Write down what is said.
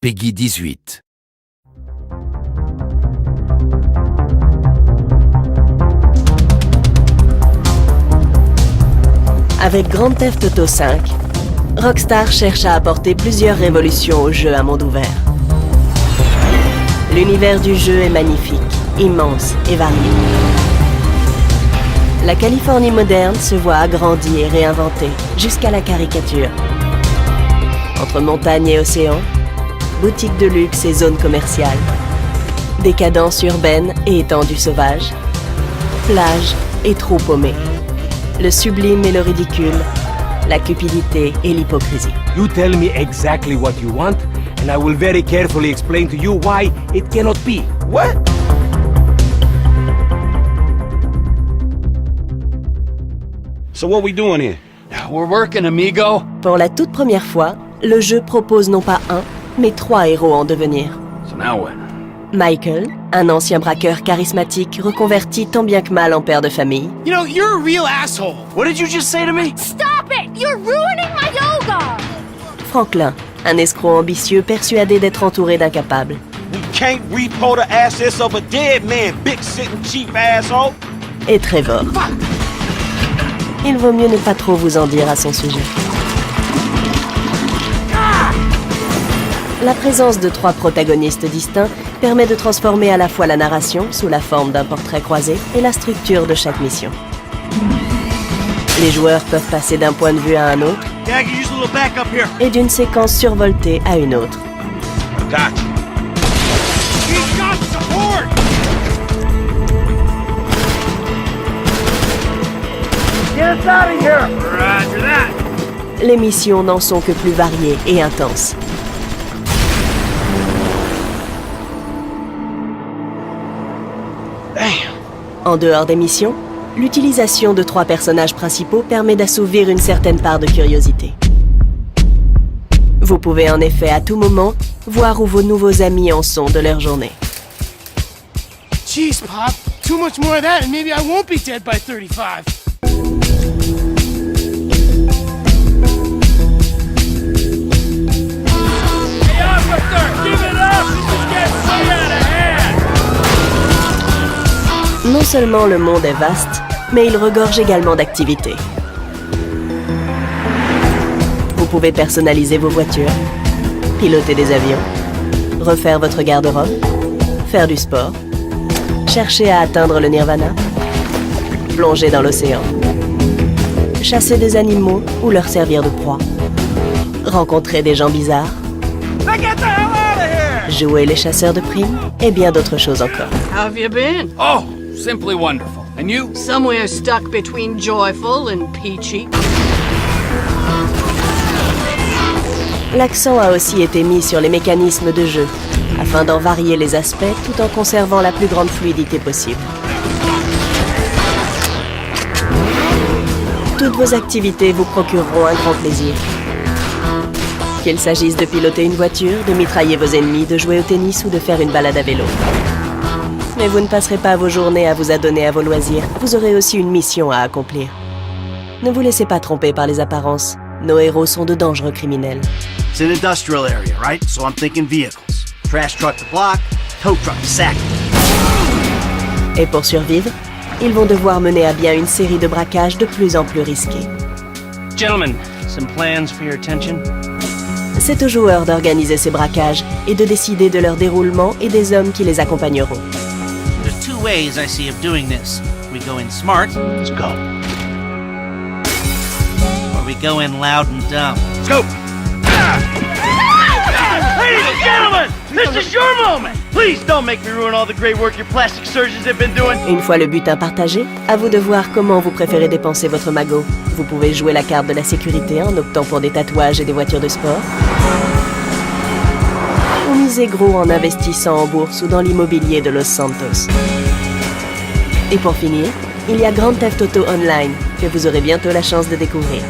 Peggy 18. Avec Grand Theft Auto V, Rockstar cherche à apporter plusieurs révolutions au jeu à monde ouvert. L'univers du jeu est magnifique, immense et varié. La Californie moderne se voit agrandie et réinventée jusqu'à la caricature. Entre montagnes et océans, boutiques de luxe et zones commerciales, décadence urbaine et étendues sauvages, plages et trous paumés, le sublime et le ridicule, la cupidité et l'hypocrisie. You tell me exactly what you want, and I will very carefully explain to you why it cannot be. What? So what we doing here? We're working, amigo. Pour la toute première fois, le jeu propose non pas un, mais 3 héros en devenir. So now what? Michael, un ancien braqueur charismatique reconverti tant bien que mal en père de famille. You know, you're a real asshole. What did you just say to me? Stop it! You're ruining my yoga! Franklin, un escroc ambitieux persuadé d'être entouré d'incapables. We can't repo the assets of a dead man, big sitting cheap asshole. Et Trevor. Il vaut mieux ne pas trop vous en dire à son sujet. La présence de 3 protagonistes distincts permet de transformer à la fois la narration, sous la forme d'un portrait croisé, et la structure de chaque mission. Les joueurs peuvent passer d'un point de vue à un autre, Yeah, I can use a little backup here. et d'une séquence survoltée à une autre. Gotcha. He's got support. Get us out of here. Roger that. Les missions n'en sont que plus variées et intenses. En dehors des missions, l'utilisation de 3 personnages principaux permet d'assouvir une certaine part de curiosité. Vous pouvez en effet à tout moment voir où vos nouveaux amis en sont de leur journée. Jeez, Pop. Too much more of that and maybe I won't be dead by 35. Hey, officer, give it up! This is getting way out of hand! Non seulement le monde est vaste, mais il regorge également d'activités. Vous pouvez personnaliser vos voitures, piloter des avions, refaire votre garde-robe, faire du sport, chercher à atteindre le nirvana, plonger dans l'océan, chasser des animaux ou leur servir de proie, rencontrer des gens bizarres, Now get the hell out of here. jouer les chasseurs de primes et bien d'autres choses encore. How have you been? Oh, simply wonderful. And you? Somewhere stuck between joyful and peachy. L'accent a aussi été mis sur les mécanismes de jeu, afin d'en varier les aspects tout en conservant la plus grande fluidité possible. Toutes vos activités vous procureront un grand plaisir. Qu'il s'agisse de piloter une voiture, de mitrailler vos ennemis, de jouer au tennis ou de faire une balade à vélo. Mais vous ne passerez pas vos journées à vous adonner à vos loisirs, vous aurez aussi une mission à accomplir. Ne vous laissez pas tromper par les apparences, nos héros sont de dangereux criminels. It's an industrial area, right? So I'm thinking vehicles. Trash truck to block, tow truck to sack. Et pour survivre, ils vont devoir mener à bien une série de braquages de plus en plus risqués. Gentlemen, some plans for your attention? C'est aux joueurs d'organiser ces braquages et de décider de leur déroulement et des hommes qui les accompagneront. There's 2 ways I see of doing this. We go in smart. Let's go. Or we go in loud and dumb. Let's go. Ladies and gentlemen, this is your moment. Please don't make me ruin all the great work your plastic surgeons have been doing. Une fois le butin partagé, à vous de voir comment vous préférez dépenser votre magot. Vous pouvez jouer la carte de la sécurité en optant pour des tatouages et des voitures de sport. Ou miser gros en investissant en bourse ou dans l'immobilier de Los Santos. Et pour finir, il y a Grand Theft Auto Online, que vous aurez bientôt la chance de découvrir.